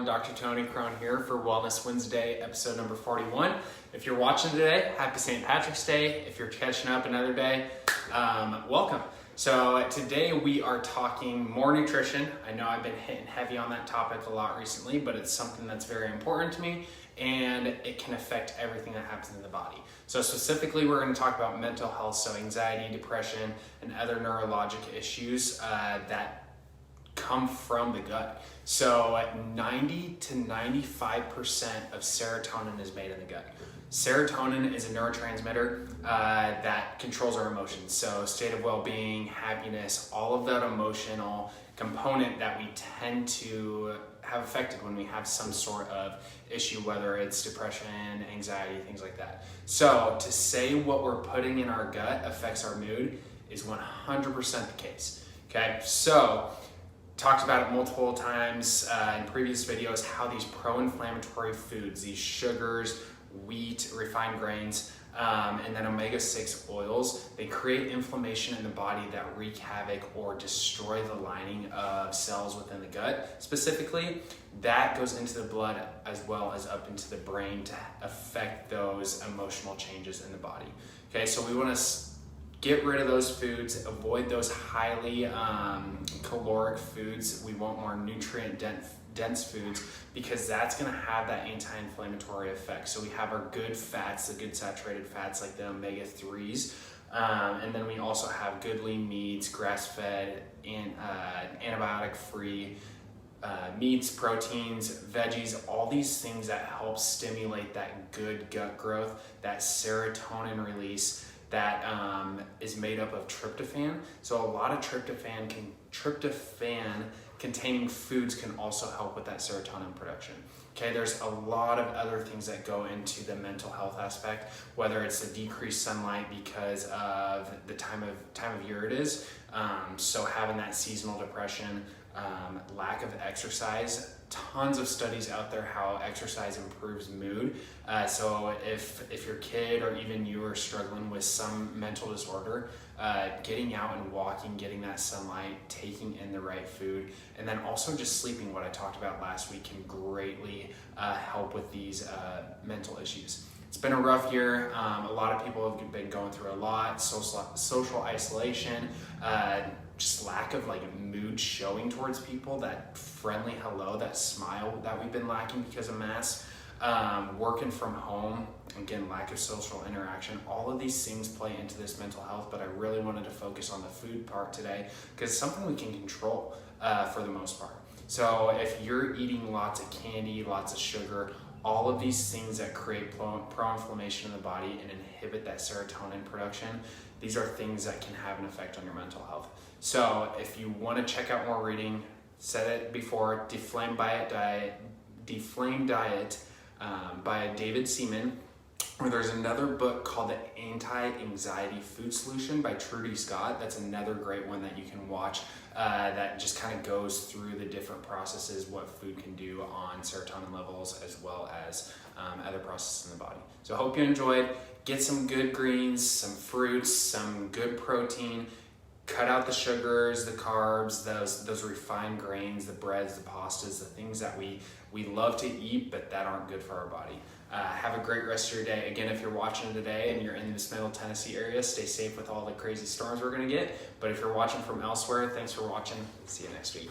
everyone, Dr. Tony Crone here for Wellness Wednesday, episode number 41. If you're watching today, happy St. Patrick's Day. If you're catching up another day, welcome. So today we are talking more nutrition. I know I've been hitting heavy on that topic a lot recently, but it's something that's very important to me and it can affect everything that happens in the body. So specifically, we're going to talk about mental health, so anxiety, depression, and other neurologic issues that come from the gut. So 90 to 95% of serotonin is made in the gut. Serotonin is a neurotransmitter that controls our emotions. So state of well-being, happiness, all of that emotional component that we tend to have affected when we have some sort of issue, whether it's depression, anxiety, things like that. So to say what we're putting in our gut affects our mood is 100% the case. Okay, so talked about it multiple times in previous videos, how these pro-inflammatory foods, these sugars, wheat, refined grains, and then omega-6 oils, they create inflammation in the body that wreak havoc or destroy the lining of cells within the gut. Specifically, that goes into the blood as well as up into the brain to affect those emotional changes in the body. Okay, so we want to get rid of those foods, avoid those highly caloric foods. We want more nutrient dense foods because that's gonna have that anti-inflammatory effect. So we have our good fats, the good saturated fats like the omega-3s, and then we also have good lean meats, grass-fed, and antibiotic-free meats, proteins, veggies, all these things that help stimulate that good gut growth, that serotonin release, that is made up of tryptophan. So a lot of tryptophan containing foods can also help with that serotonin production. Okay, there's a lot of other things that go into the mental health aspect, whether it's the decreased sunlight because of the time of year it is. So having that seasonal depression, lack of exercise, tons of studies out there how exercise improves mood. So if your kid or even you are struggling with some mental disorder, getting out and walking, getting that sunlight, taking in the right food, and then also just sleeping, what I talked about last week, can greatly help with these mental issues. It's been a rough year. A lot of people have been going through a lot, social isolation, just lack of like mood showing towards people, that friendly hello, that smile that we've been lacking because of masks, working from home, again, lack of social interaction. All of these things play into this mental health, but I really wanted to focus on the food part today because it's something we can control for the most part. So if you're eating lots of candy, lots of sugar, all of these things that create pro-inflammation in the body and inhibit that serotonin production, these are things that can have an effect on your mental health. So if you want to check out more reading, said it before, Deflame Diet by David Seaman, or there's another book called The Anti-Anxiety Food Solution by Trudy Scott. That's another great one that you can watch that just kind of goes through the different processes, what food can do on serotonin levels as well as other processes in the body. So I hope you enjoyed. Get some good greens, some fruits, some good protein. Cut out the sugars, the carbs, those refined grains, the breads, the pastas, the things that we love to eat but that aren't good for our body. Have a great rest of your day. Again, if you're watching today and you're in this Middle Tennessee area, stay safe with all the crazy storms we're going to get. But if you're watching from elsewhere, thanks for watching. See you next week.